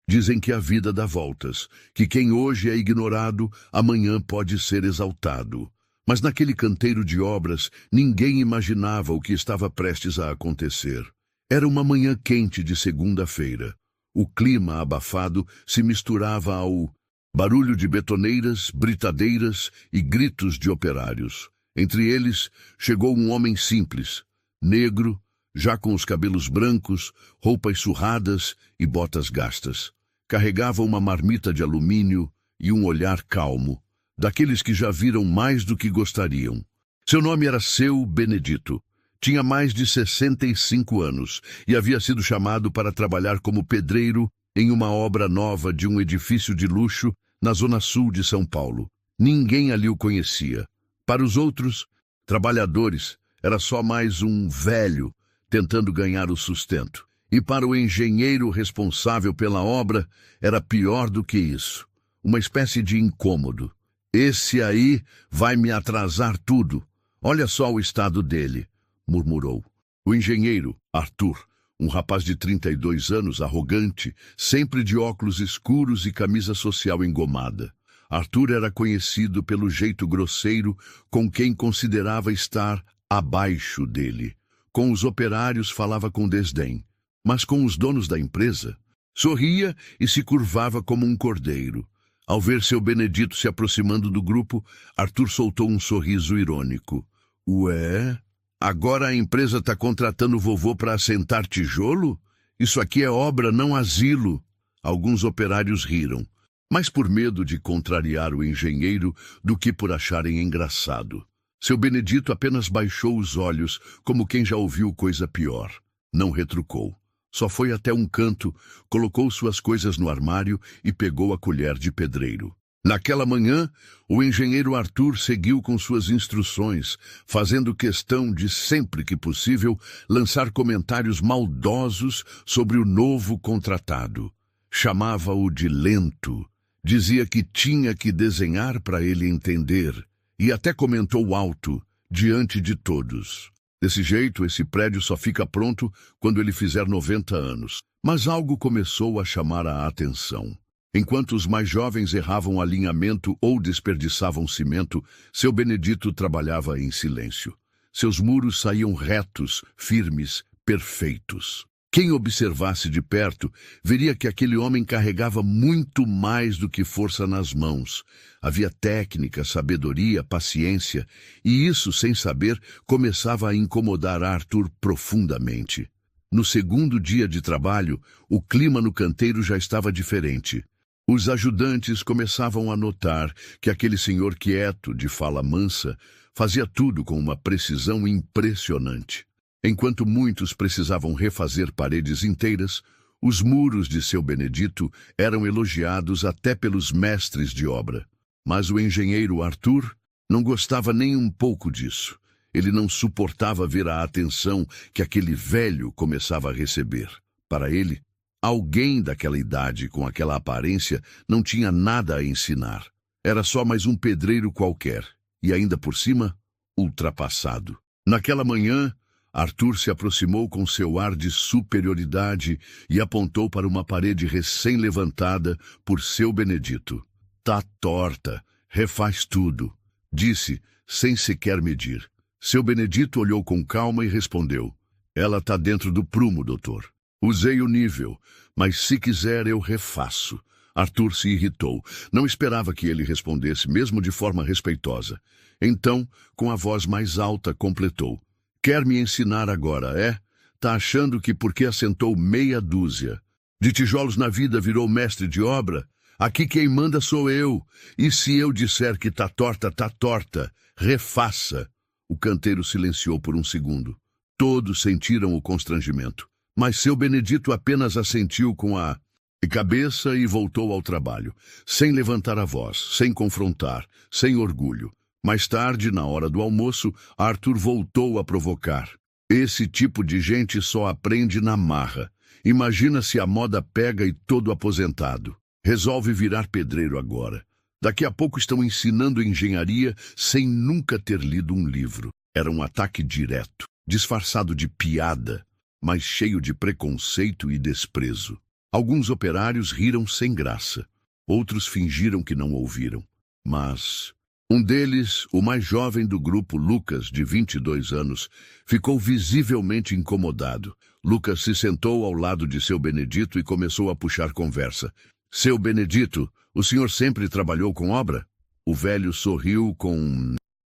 Dizem que a vida dá voltas, que quem hoje é ignorado, amanhã pode ser exaltado. Mas naquele canteiro de obras, ninguém imaginava o que estava prestes a acontecer. Era uma manhã quente de segunda-feira. O clima abafado se misturava ao barulho de betoneiras, britadeiras e gritos de operários. Entre eles, chegou um homem simples, negro, já com os cabelos brancos, roupas surradas e botas gastas. Carregava uma marmita de alumínio e um olhar calmo, daqueles que já viram mais do que gostariam. Seu nome era Seu Benedito. Tinha mais de 65 anos e havia sido chamado para trabalhar como pedreiro em uma obra nova de um edifício de luxo na zona sul de São Paulo. Ninguém ali o conhecia. Para os outros trabalhadores, era só mais um velho tentando ganhar o sustento. E para o engenheiro responsável pela obra, era pior do que isso. Uma espécie de incômodo. Esse aí vai me atrasar tudo. Olha só o estado dele, murmurou. O engenheiro, Arthur, um rapaz de 32 anos, arrogante, sempre de óculos escuros e camisa social engomada. Arthur era conhecido pelo jeito grosseiro com quem considerava estar abaixo dele. Com os operários falava com desdém, mas com os donos da empresa, sorria e se curvava como um cordeiro. Ao ver Seu Benedito se aproximando do grupo, Arthur soltou um sorriso irônico. Ué? Agora a empresa está contratando o vovô para assentar tijolo? Isso aqui é obra, não asilo. Alguns operários riram, mais por medo de contrariar o engenheiro do que por acharem engraçado. Seu Benedito apenas baixou os olhos, como quem já ouviu coisa pior. Não retrucou. Só foi até um canto, colocou suas coisas no armário e pegou a colher de pedreiro. Naquela manhã, o engenheiro Arthur seguiu com suas instruções, fazendo questão de, sempre que possível, lançar comentários maldosos sobre o novo contratado. Chamava-o de lento, dizia que tinha que desenhar para ele entender, e até comentou alto, diante de todos. Desse jeito, esse prédio só fica pronto quando ele fizer 90 anos. Mas algo começou a chamar a atenção. Enquanto os mais jovens erravam alinhamento ou desperdiçavam cimento, Seu Benedito trabalhava em silêncio. Seus muros saíam retos, firmes, perfeitos. Quem observasse de perto veria que aquele homem carregava muito mais do que força nas mãos. Havia técnica, sabedoria, paciência, e isso, sem saber, começava a incomodar Arthur profundamente. No segundo dia de trabalho, o clima no canteiro já estava diferente. Os ajudantes começavam a notar que aquele senhor quieto, de fala mansa, fazia tudo com uma precisão impressionante. Enquanto muitos precisavam refazer paredes inteiras, os muros de Seu Benedito eram elogiados até pelos mestres de obra. Mas o engenheiro Arthur não gostava nem um pouco disso. Ele não suportava ver a atenção que aquele velho começava a receber. Para ele, alguém daquela idade com aquela aparência não tinha nada a ensinar. Era só mais um pedreiro qualquer, e ainda por cima, ultrapassado. Naquela manhã, Arthur se aproximou com seu ar de superioridade e apontou para uma parede recém-levantada por Seu Benedito. Tá torta, refaz tudo, disse, sem sequer medir. Seu Benedito olhou com calma e respondeu. Ela tá dentro do prumo, doutor. Usei o nível, mas se quiser eu refaço. Arthur se irritou. Não esperava que ele respondesse, mesmo de forma respeitosa. Então, com a voz mais alta, completou. Quer me ensinar agora, é? Tá achando que porque assentou meia dúzia de tijolos na vida virou mestre de obra? Aqui quem manda sou eu. E se eu disser que tá torta, refaça. O canteiro silenciou por um segundo. Todos sentiram o constrangimento. Mas Seu Benedito apenas assentiu com a cabeça e voltou ao trabalho, sem levantar a voz, sem confrontar, sem orgulho. Mais tarde, na hora do almoço, Arthur voltou a provocar. Esse tipo de gente só aprende na marra. Imagina se a moda pega e todo aposentado. Resolve virar pedreiro agora. Daqui a pouco estão ensinando engenharia sem nunca ter lido um livro. Era um ataque direto, disfarçado de piada, mas cheio de preconceito e desprezo. Alguns operários riram sem graça. Outros fingiram que não ouviram. Mas um deles, o mais jovem do grupo, Lucas, de 22 anos, ficou visivelmente incomodado. Lucas se sentou ao lado de seu Benedito e começou a puxar conversa. Seu Benedito, o senhor sempre trabalhou com obra? O velho sorriu com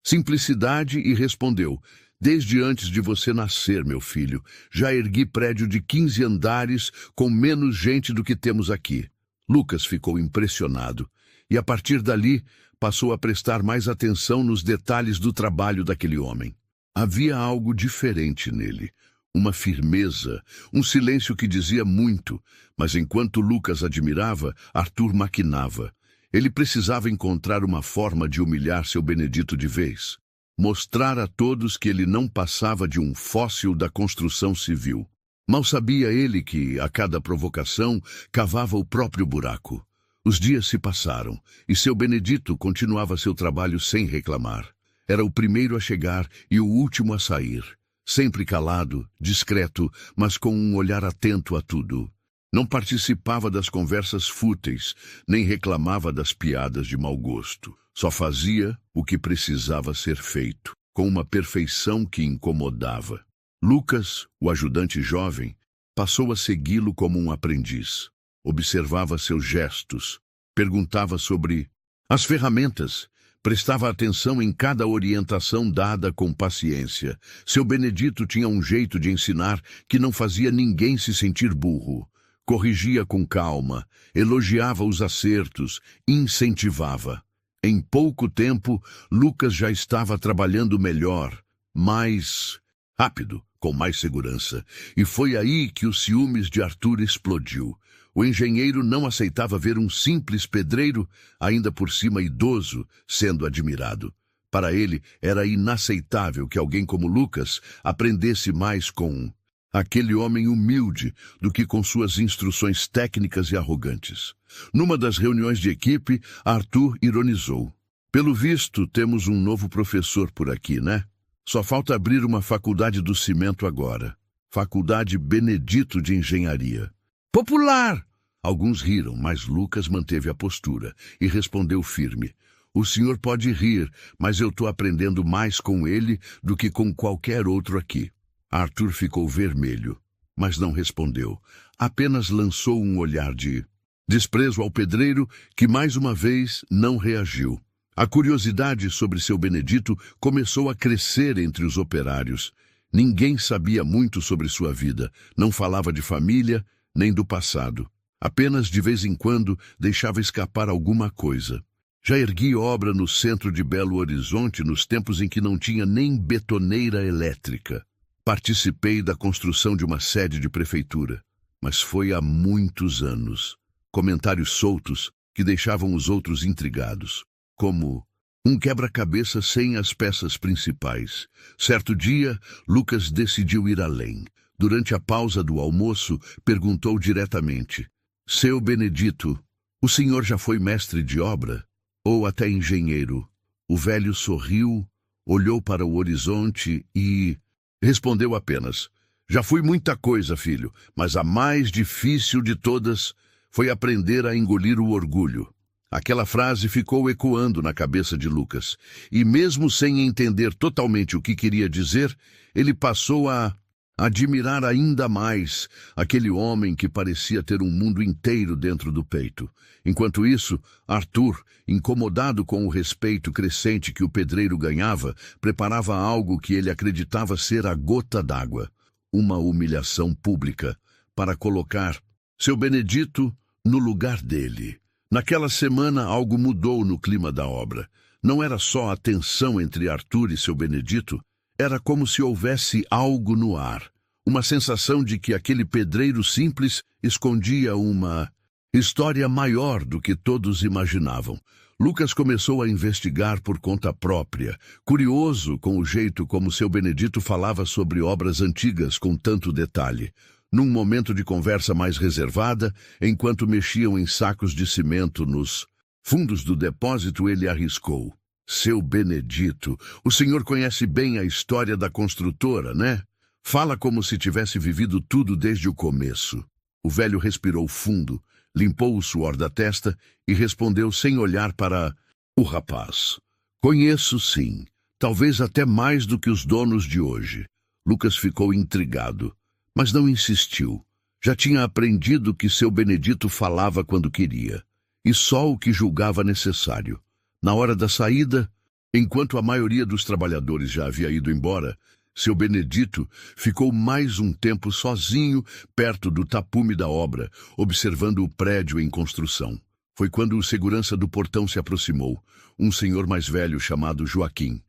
simplicidade e respondeu: desde antes de você nascer, meu filho, já ergui prédio de 15 andares com menos gente do que temos aqui. Lucas ficou impressionado e, a partir dali, passou a prestar mais atenção nos detalhes do trabalho daquele homem. Havia algo diferente nele, uma firmeza, um silêncio que dizia muito, mas enquanto Lucas admirava, Arthur maquinava. Ele precisava encontrar uma forma de humilhar seu Benedito de vez. Mostrar a todos que ele não passava de um fóssil da construção civil. Mal sabia ele que, a cada provocação, cavava o próprio buraco. Os dias se passaram, e seu Benedito continuava seu trabalho sem reclamar. Era o primeiro a chegar e o último a sair. Sempre calado, discreto, mas com um olhar atento a tudo. Não participava das conversas fúteis, nem reclamava das piadas de mau gosto. Só fazia o que precisava ser feito, com uma perfeição que incomodava. Lucas, o ajudante jovem, passou a segui-lo como um aprendiz. Observava seus gestos, perguntava sobre as ferramentas, prestava atenção em cada orientação dada com paciência. Seu Benedito tinha um jeito de ensinar que não fazia ninguém se sentir burro. Corrigia com calma, elogiava os acertos, incentivava. Em pouco tempo, Lucas já estava trabalhando melhor, mais rápido, com mais segurança. E foi aí que os ciúmes de Arthur explodiu. O engenheiro não aceitava ver um simples pedreiro, ainda por cima idoso, sendo admirado. Para ele, era inaceitável que alguém como Lucas aprendesse mais com aquele homem humilde do que com suas instruções técnicas e arrogantes. Numa das reuniões de equipe, Arthur ironizou. Pelo visto, temos um novo professor por aqui, né? Só falta abrir uma faculdade do cimento agora. Faculdade Benedito de Engenharia. Popular! Alguns riram, mas Lucas manteve a postura e respondeu firme. O senhor pode rir, mas eu estou aprendendo mais com ele do que com qualquer outro aqui. Arthur ficou vermelho, mas não respondeu. Apenas lançou um olhar de desprezo ao pedreiro, que mais uma vez não reagiu. A curiosidade sobre seu Benedito começou a crescer entre os operários. Ninguém sabia muito sobre sua vida, não falava de família, nem do passado. Apenas de vez em quando deixava escapar alguma coisa. Já ergui obra no centro de Belo Horizonte nos tempos em que não tinha nem betoneira elétrica. Participei da construção de uma sede de prefeitura, mas foi há muitos anos. Comentários soltos que deixavam os outros intrigados, como um quebra-cabeça sem as peças principais. Certo dia, Lucas decidiu ir além. Durante a pausa do almoço, perguntou diretamente: seu Benedito, o senhor já foi mestre de obra? Ou até engenheiro? O velho sorriu, olhou para o horizonte e respondeu apenas: já fui muita coisa, filho, mas a mais difícil de todas foi aprender a engolir o orgulho. Aquela frase ficou ecoando na cabeça de Lucas, e mesmo sem entender totalmente o que queria dizer, ele passou a admirar ainda mais aquele homem que parecia ter um mundo inteiro dentro do peito. Enquanto isso, Arthur, incomodado com o respeito crescente que o pedreiro ganhava, preparava algo que ele acreditava ser a gota d'água, uma humilhação pública, para colocar seu Benedito no lugar dele. Naquela semana, algo mudou no clima da obra. Não era só a tensão entre Arthur e seu Benedito, era como se houvesse algo no ar, uma sensação de que aquele pedreiro simples escondia uma história maior do que todos imaginavam. Lucas começou a investigar por conta própria, curioso com o jeito como seu Benedito falava sobre obras antigas com tanto detalhe. Num momento de conversa mais reservada, enquanto mexiam em sacos de cimento nos fundos do depósito, ele arriscou: seu Benedito, o senhor conhece bem a história da construtora, né? Fala como se tivesse vivido tudo desde o começo. O velho respirou fundo, limpou o suor da testa e respondeu sem olhar para o rapaz. Conheço sim, talvez até mais do que os donos de hoje. Lucas ficou intrigado, mas não insistiu. Já tinha aprendido que seu Benedito falava quando queria, e só o que julgava necessário. Na hora da saída, enquanto a maioria dos trabalhadores já havia ido embora, seu Benedito ficou mais um tempo sozinho perto do tapume da obra, observando o prédio em construção. Foi quando o segurança do portão se aproximou, um senhor mais velho chamado Joaquim.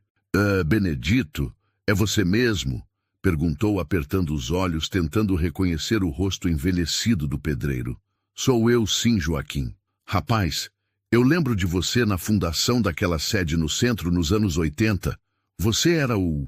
Benedito, é você mesmo? Perguntou, apertando os olhos, tentando reconhecer o rosto envelhecido do pedreiro. Sou eu sim, Joaquim. Rapaz, eu lembro de você na fundação daquela sede no centro nos anos 80. Você era o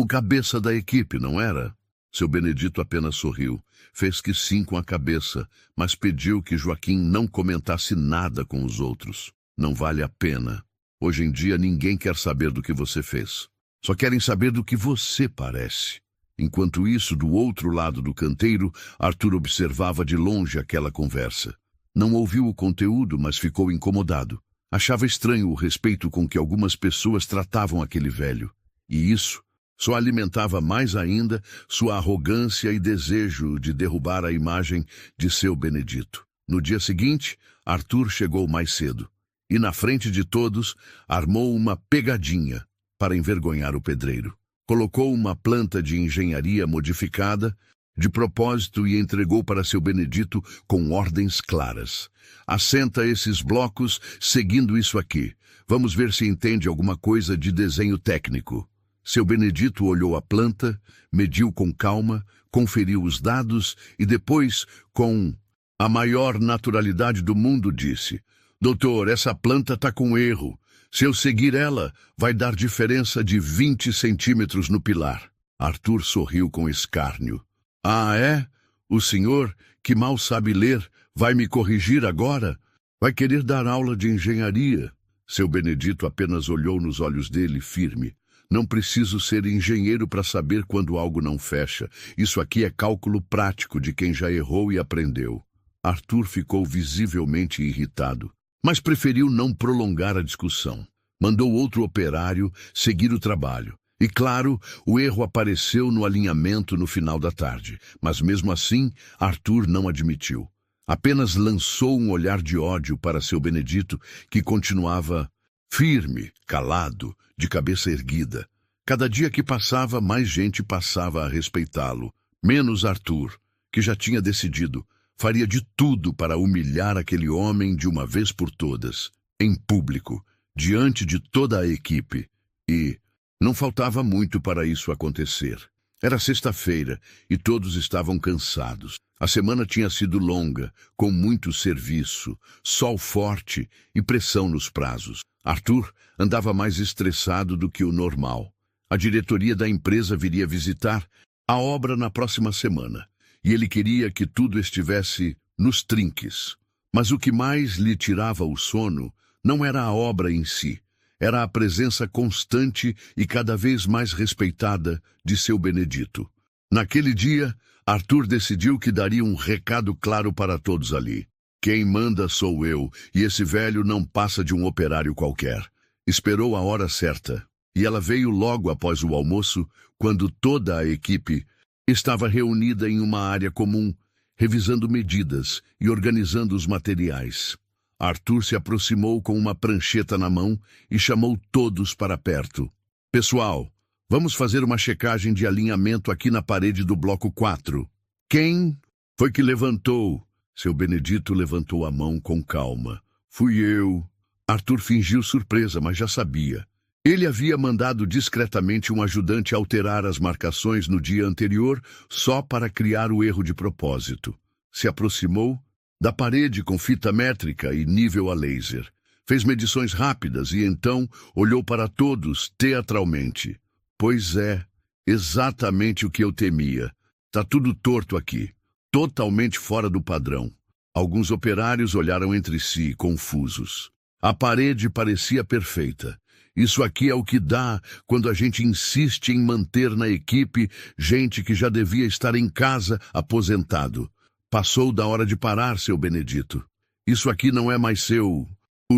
cabeça da equipe, não era? Seu Benedito apenas sorriu, fez que sim com a cabeça, mas pediu que Joaquim não comentasse nada com os outros. Não vale a pena. Hoje em dia ninguém quer saber do que você fez. Só querem saber do que você parece. Enquanto isso, do outro lado do canteiro, Arthur observava de longe aquela conversa. Não ouviu o conteúdo, mas ficou incomodado. Achava estranho o respeito com que algumas pessoas tratavam aquele velho. E isso só alimentava mais ainda sua arrogância e desejo de derrubar a imagem de seu Benedito. No dia seguinte, Arthur chegou mais cedo. E na frente de todos, armou uma pegadinha para envergonhar o pedreiro. Colocou uma planta de engenharia modificada de propósito e entregou para seu Benedito com ordens claras. Assenta esses blocos seguindo isso aqui. Vamos ver se entende alguma coisa de desenho técnico. Seu Benedito olhou a planta, mediu com calma, conferiu os dados e depois, com a maior naturalidade do mundo, disse: Doutor, essa planta está com erro. Se eu seguir ela, vai dar diferença de 20 centímetros no pilar. Arthur sorriu com escárnio. Ah, é? O senhor, que mal sabe ler, vai me corrigir agora? Vai querer dar aula de engenharia? Seu Benedito apenas olhou nos olhos dele, firme. Não preciso ser engenheiro para saber quando algo não fecha. Isso aqui é cálculo prático de quem já errou e aprendeu. Arthur ficou visivelmente irritado, mas preferiu não prolongar a discussão. Mandou outro operário seguir o trabalho. E claro, o erro apareceu no alinhamento no final da tarde. Mas mesmo assim, Arthur não admitiu. Apenas lançou um olhar de ódio para seu Benedito, que continuava firme, calado, de cabeça erguida. Cada dia que passava, mais gente passava a respeitá-lo. Menos Arthur, que já tinha decidido. Faria de tudo para humilhar aquele homem de uma vez por todas, em público, diante de toda a equipe. E não faltava muito para isso acontecer. Era sexta-feira e todos estavam cansados. A semana tinha sido longa, com muito serviço, sol forte e pressão nos prazos. Arthur andava mais estressado do que o normal. A diretoria da empresa viria visitar a obra na próxima semana, e ele queria que tudo estivesse nos trinques. Mas o que mais lhe tirava o sono não era a obra em si, era a presença constante e cada vez mais respeitada de seu Benedito. Naquele dia, Arthur decidiu que daria um recado claro para todos ali. Quem manda sou eu, e esse velho não passa de um operário qualquer. Esperou a hora certa, e ela veio logo após o almoço, quando toda a equipe estava reunida em uma área comum, revisando medidas e organizando os materiais. Arthur se aproximou com uma prancheta na mão e chamou todos para perto. Pessoal, vamos fazer uma checagem de alinhamento aqui na parede do bloco 4. Quem foi que levantou? Seu Benedito levantou a mão com calma. Fui eu. Arthur fingiu surpresa, mas já sabia. Ele havia mandado discretamente um ajudante alterar as marcações no dia anterior só para criar o erro de propósito. Se aproximou da parede com fita métrica e nível a laser. Fez medições rápidas e então olhou para todos teatralmente. Pois é, exatamente o que eu temia. Tá tudo torto aqui, totalmente fora do padrão. Alguns operários olharam entre si, confusos. A parede parecia perfeita. Isso aqui é o que dá quando a gente insiste em manter na equipe gente que já devia estar em casa, aposentado. Passou da hora de parar, seu Benedito. Isso aqui não é mais o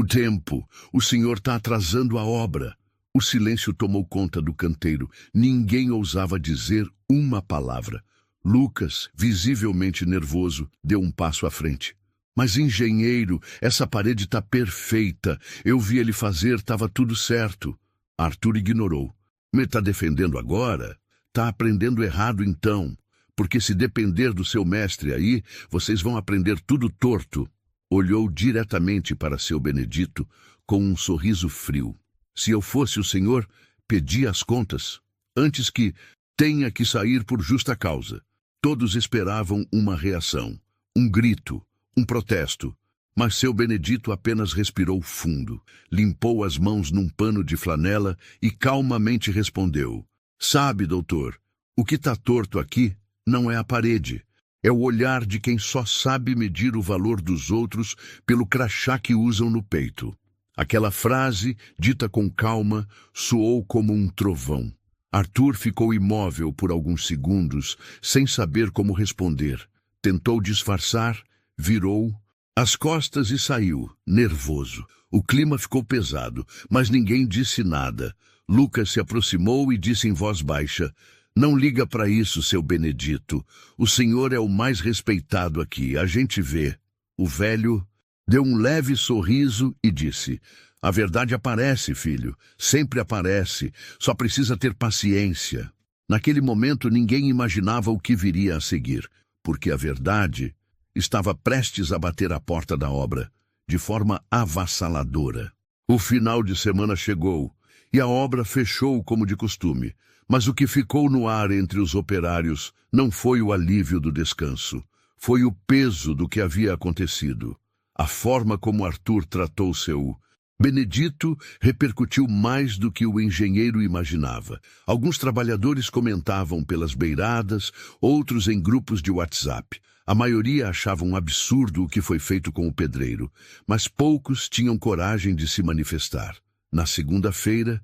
tempo. O senhor está atrasando a obra. O silêncio tomou conta do canteiro. Ninguém ousava dizer uma palavra. Lucas, visivelmente nervoso, deu um passo à frente. Mas, engenheiro, essa parede está perfeita. Eu vi ele fazer, estava tudo certo. Arthur ignorou. Me está defendendo agora? Está aprendendo errado então. Porque se depender do seu mestre aí, vocês vão aprender tudo torto. Olhou diretamente para seu Benedito com um sorriso frio. Se eu fosse o senhor, pedia as contas, antes que tenha que sair por justa causa. Todos esperavam uma reação, um grito, um protesto. Mas seu Benedito apenas respirou fundo, limpou as mãos num pano de flanela e calmamente respondeu: Sabe, doutor, o que está torto aqui não é a parede. É o olhar de quem só sabe medir o valor dos outros pelo crachá que usam no peito. Aquela frase, dita com calma, soou como um trovão. Arthur ficou imóvel por alguns segundos, sem saber como responder. Tentou disfarçar, virou as costas e saiu, nervoso. O clima ficou pesado, mas ninguém disse nada. Lucas se aproximou e disse em voz baixa: Não liga para isso, seu Benedito. O senhor é o mais respeitado aqui, a gente vê. O velho deu um leve sorriso e disse: A verdade aparece, filho. Sempre aparece. Só precisa ter paciência. Naquele momento, ninguém imaginava o que viria a seguir, porque a verdade estava prestes a bater à porta da obra, de forma avassaladora. O final de semana chegou, e a obra fechou como de costume. Mas o que ficou no ar entre os operários não foi o alívio do descanso. Foi o peso do que havia acontecido. A forma como Arthur tratou seu Benedito repercutiu mais do que o engenheiro imaginava. Alguns trabalhadores comentavam pelas beiradas, outros em grupos de WhatsApp. A maioria achava um absurdo o que foi feito com o pedreiro, mas poucos tinham coragem de se manifestar. Na segunda-feira,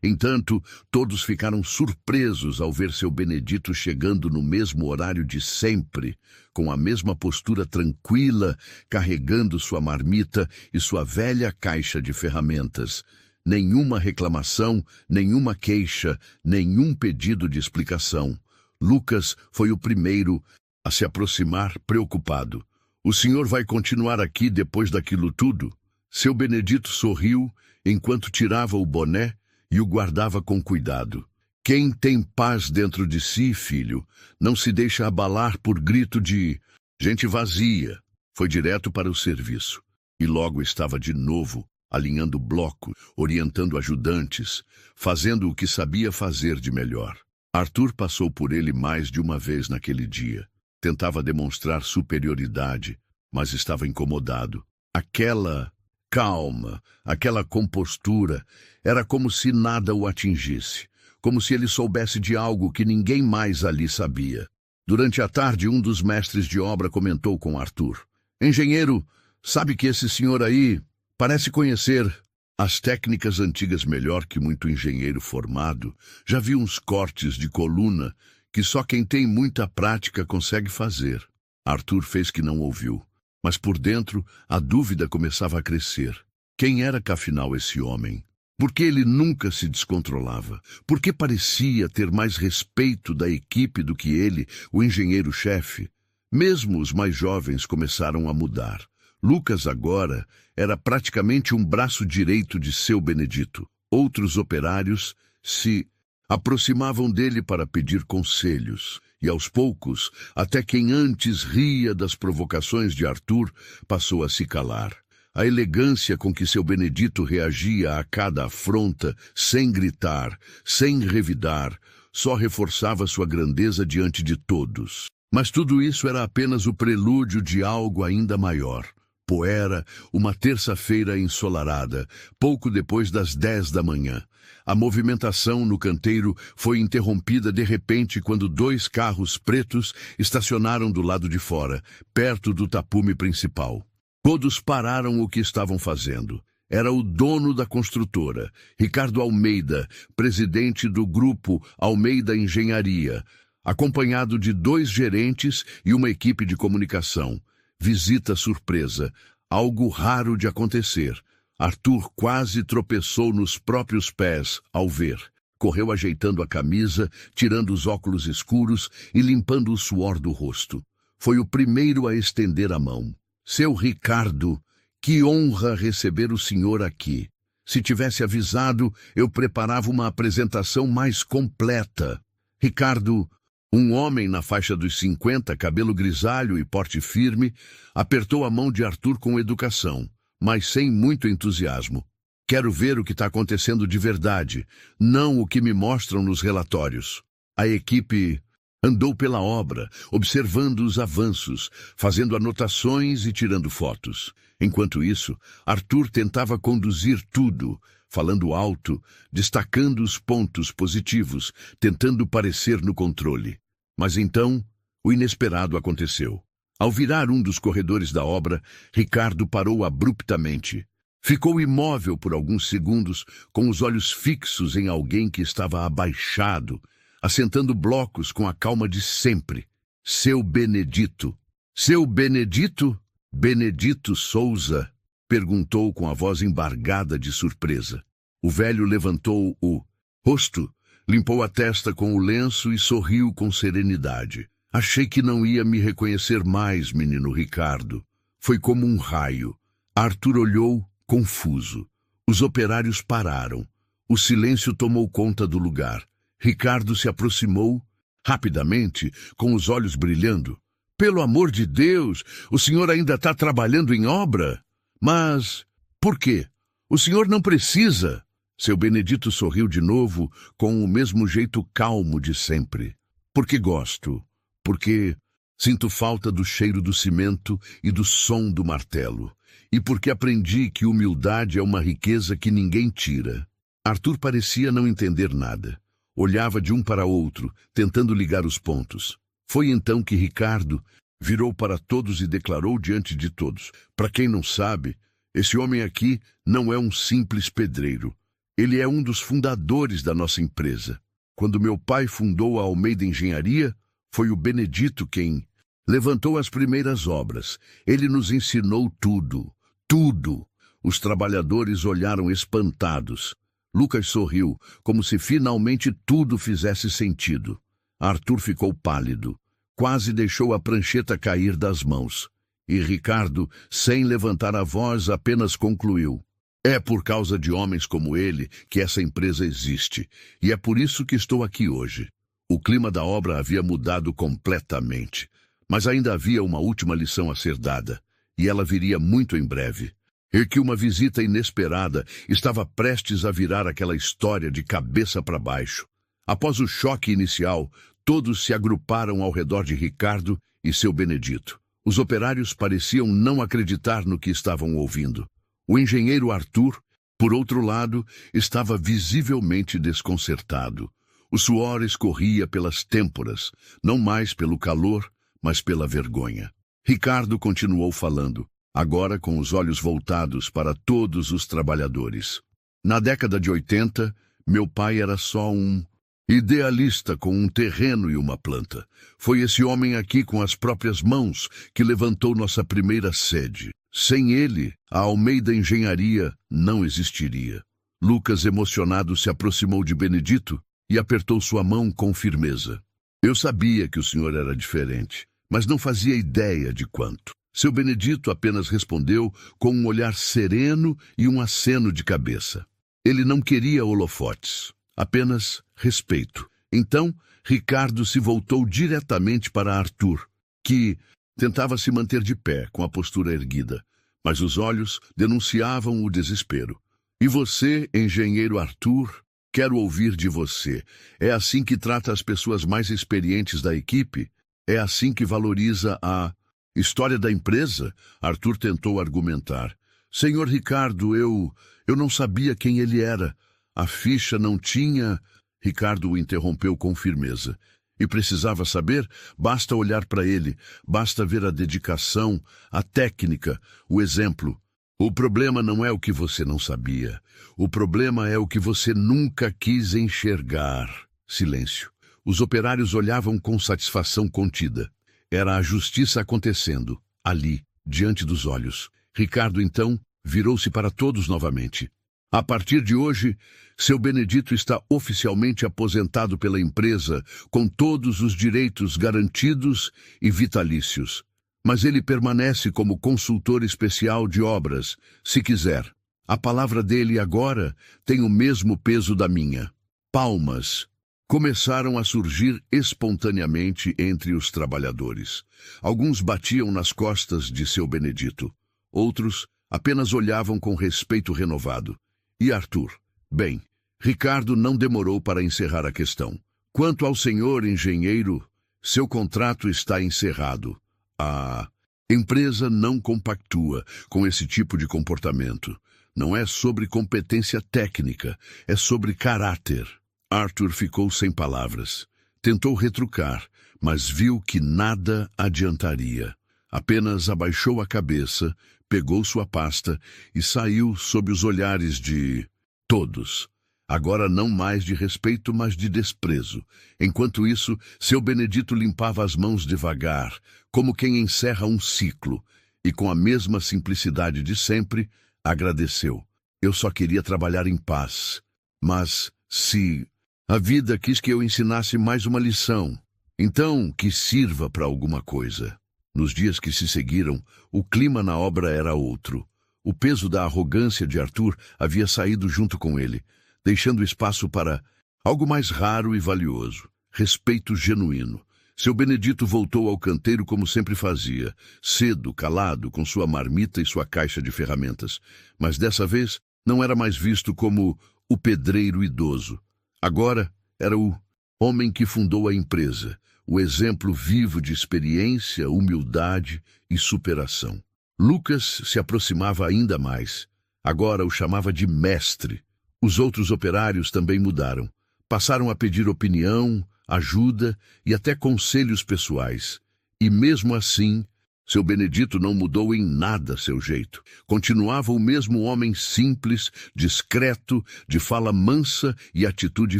Entanto, todos ficaram surpresos ao ver seu Benedito chegando no mesmo horário de sempre, com a mesma postura tranquila, carregando sua marmita e sua velha caixa de ferramentas. Nenhuma reclamação, nenhuma queixa, nenhum pedido de explicação. Lucas foi o primeiro a se aproximar, preocupado. O senhor vai continuar aqui depois daquilo tudo? Seu Benedito sorriu enquanto tirava o boné e o guardava com cuidado. Quem tem paz dentro de si, filho, não se deixa abalar por grito de gente vazia. Foi direto para o serviço. E logo estava de novo, alinhando bloco, orientando ajudantes, fazendo o que sabia fazer de melhor. Arthur passou por ele mais de uma vez naquele dia. Tentava demonstrar superioridade, mas estava incomodado. Aquela calma, aquela compostura, era como se nada o atingisse, como se ele soubesse de algo que ninguém mais ali sabia. Durante a tarde, um dos mestres de obra comentou com Arthur: Engenheiro, sabe que esse senhor aí parece conhecer as técnicas antigas melhor que muito engenheiro formado. Já vi uns cortes de coluna que só quem tem muita prática consegue fazer. Arthur fez que não ouviu. Mas por dentro, a dúvida começava a crescer. Quem era, afinal, esse homem? Por que ele nunca se descontrolava? Por que parecia ter mais respeito da equipe do que ele, o engenheiro-chefe? Mesmo os mais jovens começaram a mudar. Lucas agora era praticamente um braço direito de seu Benedito. Outros operários se aproximavam dele para pedir conselhos. E aos poucos, até quem antes ria das provocações de Arthur passou a se calar. A elegância com que seu Benedito reagia a cada afronta, sem gritar, sem revidar, só reforçava sua grandeza diante de todos. Mas tudo isso era apenas o prelúdio de algo ainda maior. Poera, uma terça-feira ensolarada, pouco depois das 10 da manhã. A movimentação no canteiro foi interrompida de repente quando 2 carros pretos estacionaram do lado de fora, perto do tapume principal. Todos pararam o que estavam fazendo. Era o dono da construtora, Ricardo Almeida, presidente do grupo Almeida Engenharia. acompanhado de 2 gerentes e uma equipe de comunicação. Visita surpresa, algo raro de acontecer. Arthur quase tropeçou nos próprios pés ao ver. Correu ajeitando a camisa, tirando os óculos escuros e limpando o suor do rosto. Foi o primeiro a estender a mão. Seu Ricardo, que honra receber o senhor aqui. Se tivesse avisado, eu preparava uma apresentação mais completa. Ricardo, um homem na faixa dos 50, cabelo grisalho e porte firme, apertou a mão de Arthur com educação, mas sem muito entusiasmo. Quero ver o que está acontecendo de verdade, não o que me mostram nos relatórios. A equipe andou pela obra, observando os avanços, fazendo anotações e tirando fotos. Enquanto isso, Arthur tentava conduzir tudo, falando alto, destacando os pontos positivos, tentando parecer no controle. Mas então, o inesperado aconteceu. Ao virar um dos corredores da obra, Ricardo parou abruptamente. Ficou imóvel por alguns segundos, com os olhos fixos em alguém que estava abaixado, assentando blocos com a calma de sempre. Seu Benedito. Seu Benedito? Benedito Souza? Perguntou com a voz embargada de surpresa. O velho levantou o rosto, limpou a testa com o lenço e sorriu com serenidade. Achei que não ia me reconhecer mais, menino Ricardo. Foi como um raio. Arthur olhou, confuso. Os operários pararam. O silêncio tomou conta do lugar. Ricardo se aproximou, rapidamente, com os olhos brilhando. Pelo amor de Deus, o senhor ainda está trabalhando em obra? Mas por quê? O senhor não precisa. Seu Benedito sorriu de novo, com o mesmo jeito calmo de sempre. Porque gosto. Porque sinto falta do cheiro do cimento e do som do martelo. E porque aprendi que humildade é uma riqueza que ninguém tira. Arthur parecia não entender nada. Olhava de um para outro, tentando ligar os pontos. Foi então que Ricardo virou para todos e declarou diante de todos: para quem não sabe, esse homem aqui não é um simples pedreiro. Ele é um dos fundadores da nossa empresa. Quando meu pai fundou a Almeida Engenharia, foi o Benedito quem levantou as primeiras obras. Ele nos ensinou tudo, tudo. Os trabalhadores olharam espantados. Lucas sorriu, como se finalmente tudo fizesse sentido. Arthur ficou pálido. Quase deixou a prancheta cair das mãos. E Ricardo, sem levantar a voz, apenas concluiu: é por causa de homens como ele que essa empresa existe. E é por isso que estou aqui hoje. O clima da obra havia mudado completamente. Mas ainda havia uma última lição a ser dada. E ela viria muito em breve. E que uma visita inesperada estava prestes a virar aquela história de cabeça para baixo. Após o choque inicial, todos se agruparam ao redor de Ricardo e seu Benedito. Os operários pareciam não acreditar no que estavam ouvindo. O engenheiro Arthur, por outro lado, estava visivelmente desconcertado. O suor escorria pelas têmporas, não mais pelo calor, mas pela vergonha. Ricardo continuou falando, agora com os olhos voltados para todos os trabalhadores. Na década de 80, meu pai era só um idealista com um terreno e uma planta. Foi esse homem aqui com as próprias mãos que levantou nossa primeira sede. Sem ele, a Almeida Engenharia não existiria. Lucas, emocionado, se aproximou de Benedito e apertou sua mão com firmeza. Eu sabia que o senhor era diferente, mas não fazia ideia de quanto. Seu Benedito apenas respondeu com um olhar sereno e um aceno de cabeça. Ele não queria holofotes, apenas respeito. Então, Ricardo se voltou diretamente para Arthur, que tentava se manter de pé, com a postura erguida, mas os olhos denunciavam o desespero. E você, engenheiro Arthur, quero ouvir de você. É assim que trata as pessoas mais experientes da equipe? É assim que valoriza a história da empresa? Arthur tentou argumentar. Senhor Ricardo, eu não sabia quem ele era. A ficha não tinha... Ricardo o interrompeu com firmeza. E precisava saber? Basta olhar para ele, basta ver a dedicação, a técnica, o exemplo. O problema não é o que você não sabia. O problema é o que você nunca quis enxergar. Silêncio. Os operários olhavam com satisfação contida. Era a justiça acontecendo, ali, diante dos olhos. Ricardo, então, virou-se para todos novamente. A partir de hoje, seu Benedito está oficialmente aposentado pela empresa, com todos os direitos garantidos e vitalícios. Mas ele permanece como consultor especial de obras, se quiser. A palavra dele agora tem o mesmo peso da minha. Palmas começaram a surgir espontaneamente entre os trabalhadores. Alguns batiam nas costas de seu Benedito. Outros apenas olhavam com respeito renovado. E Arthur? Bem, Ricardo não demorou para encerrar a questão. Quanto ao senhor engenheiro, seu contrato está encerrado. A empresa não compactua com esse tipo de comportamento. Não é sobre competência técnica, é sobre caráter. Arthur ficou sem palavras. Tentou retrucar, mas viu que nada adiantaria. Apenas abaixou a cabeça, pegou sua pasta e saiu sob os olhares de todos. Agora não mais de respeito, mas de desprezo. Enquanto isso, seu Benedito limpava as mãos devagar, como quem encerra um ciclo, e com a mesma simplicidade de sempre, agradeceu. Eu só queria trabalhar em paz. Mas, se a vida quis que eu ensinasse mais uma lição, então que sirva para alguma coisa. Nos dias que se seguiram, o clima na obra era outro. O peso da arrogância de Arthur havia saído junto com ele, deixando espaço para algo mais raro e valioso, respeito genuíno. Seu Benedito voltou ao canteiro como sempre fazia, cedo, calado, com sua marmita e sua caixa de ferramentas. Mas dessa vez não era mais visto como o pedreiro idoso. Agora era o homem que fundou a empresa, o exemplo vivo de experiência, humildade e superação. Lucas se aproximava ainda mais. Agora o chamava de mestre. Os outros operários também mudaram. Passaram a pedir opinião, ajuda e até conselhos pessoais. E mesmo assim, seu Benedito não mudou em nada seu jeito. Continuava o mesmo homem simples, discreto, de fala mansa e atitude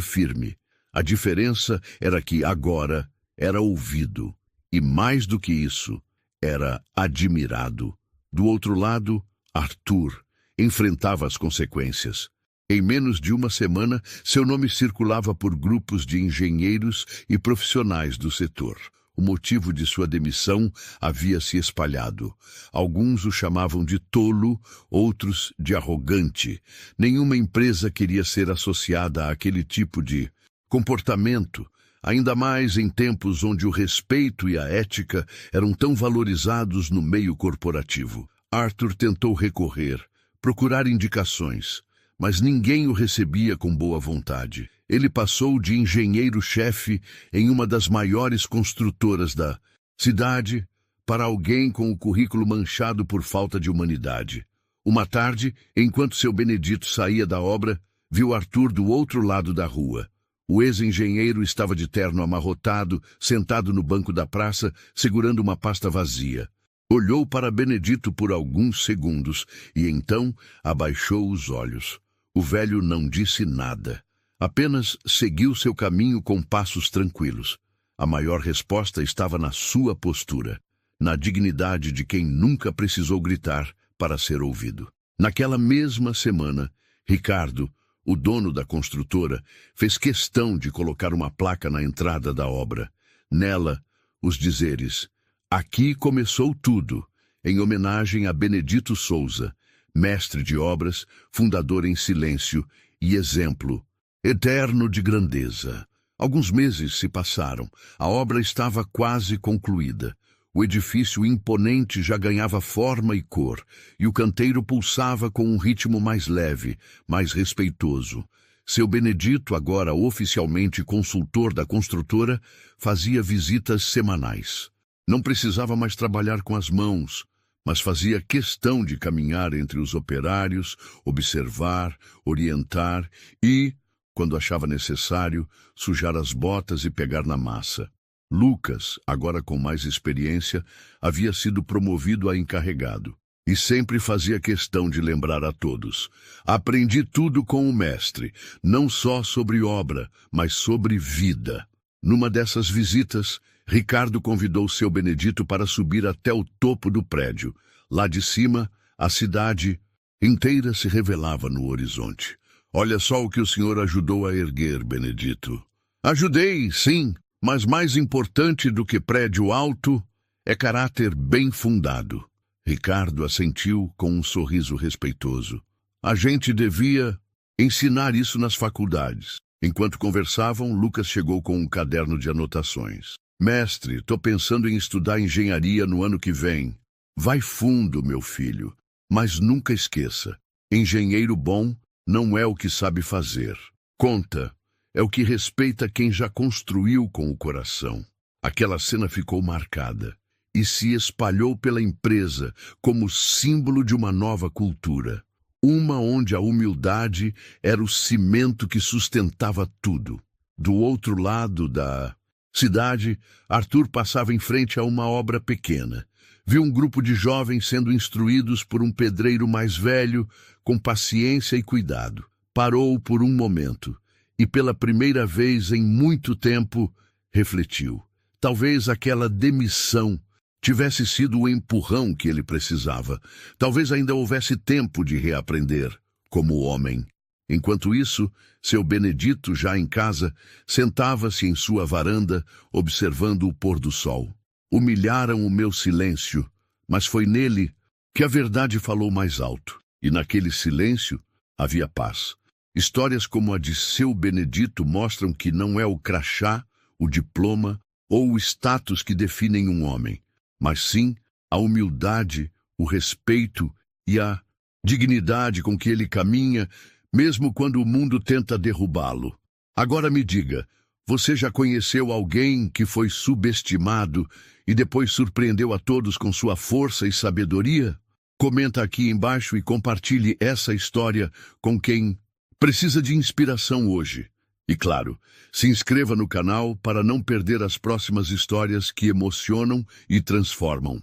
firme. A diferença era que agora era ouvido, e mais do que isso, era admirado. Do outro lado, Arthur enfrentava as consequências. Em menos de uma semana, seu nome circulava por grupos de engenheiros e profissionais do setor. O motivo de sua demissão havia se espalhado. Alguns o chamavam de tolo, outros de arrogante. Nenhuma empresa queria ser associada àquele tipo de comportamento, ainda mais em tempos onde o respeito e a ética eram tão valorizados no meio corporativo. Arthur tentou recorrer, procurar indicações, mas ninguém o recebia com boa vontade. Ele passou de engenheiro-chefe em uma das maiores construtoras da cidade para alguém com o currículo manchado por falta de humanidade. Uma tarde, enquanto seu Benedito saía da obra, viu Arthur do outro lado da rua. O ex-engenheiro estava de terno amarrotado, sentado no banco da praça, segurando uma pasta vazia. Olhou para Benedito por alguns segundos e então abaixou os olhos. O velho não disse nada. Apenas seguiu seu caminho com passos tranquilos. A maior resposta estava na sua postura, na dignidade de quem nunca precisou gritar para ser ouvido. Naquela mesma semana, Ricardo, o dono da construtora, fez questão de colocar uma placa na entrada da obra. Nela, os dizeres: "Aqui começou tudo", em homenagem a Benedito Souza, mestre de obras, fundador em silêncio e exemplo eterno de grandeza. Alguns meses se passaram. A obra estava quase concluída. O edifício imponente já ganhava forma e cor, e o canteiro pulsava com um ritmo mais leve, mais respeitoso. Seu Benedito, agora oficialmente consultor da construtora, fazia visitas semanais. Não precisava mais trabalhar com as mãos, mas fazia questão de caminhar entre os operários, observar, orientar e, quando achava necessário, sujar as botas e pegar na massa. Lucas, agora com mais experiência, havia sido promovido a encarregado. E sempre fazia questão de lembrar a todos: aprendi tudo com o mestre, não só sobre obra, mas sobre vida. Numa dessas visitas, Ricardo convidou seu Benedito para subir até o topo do prédio. Lá de cima, a cidade inteira se revelava no horizonte. Olha só o que o senhor ajudou a erguer, Benedito. Ajudei, sim, mas mais importante do que prédio alto é caráter bem fundado. Ricardo assentiu com um sorriso respeitoso. A gente devia ensinar isso nas faculdades. Enquanto conversavam, Lucas chegou com um caderno de anotações. Mestre, tô pensando em estudar engenharia no ano que vem. Vai fundo, meu filho, mas nunca esqueça, engenheiro bom não é o que sabe fazer. Conta, é o que respeita quem já construiu com o coração. Aquela cena ficou marcada e se espalhou pela empresa como símbolo de uma nova cultura. Uma onde a humildade era o cimento que sustentava tudo. Do outro lado da cidade, Arthur passava em frente a uma obra pequena. Viu um grupo de jovens sendo instruídos por um pedreiro mais velho, com paciência e cuidado. Parou por um momento e, pela primeira vez em muito tempo, refletiu. Talvez aquela demissão tivesse sido o empurrão que ele precisava. Talvez ainda houvesse tempo de reaprender, como homem. Enquanto isso, seu Benedito, já em casa, sentava-se em sua varanda, observando o pôr do sol. Humilharam o meu silêncio, mas foi nele que a verdade falou mais alto. E naquele silêncio havia paz. Histórias como a de seu Benedito mostram que não é o crachá, o diploma ou o status que definem um homem, mas sim a humildade, o respeito e a dignidade com que ele caminha, mesmo quando o mundo tenta derrubá-lo. Agora me diga, você já conheceu alguém que foi subestimado e depois surpreendeu a todos com sua força e sabedoria? Comenta aqui embaixo e compartilhe essa história com quem precisa de inspiração hoje. E claro, se inscreva no canal para não perder as próximas histórias que emocionam e transformam.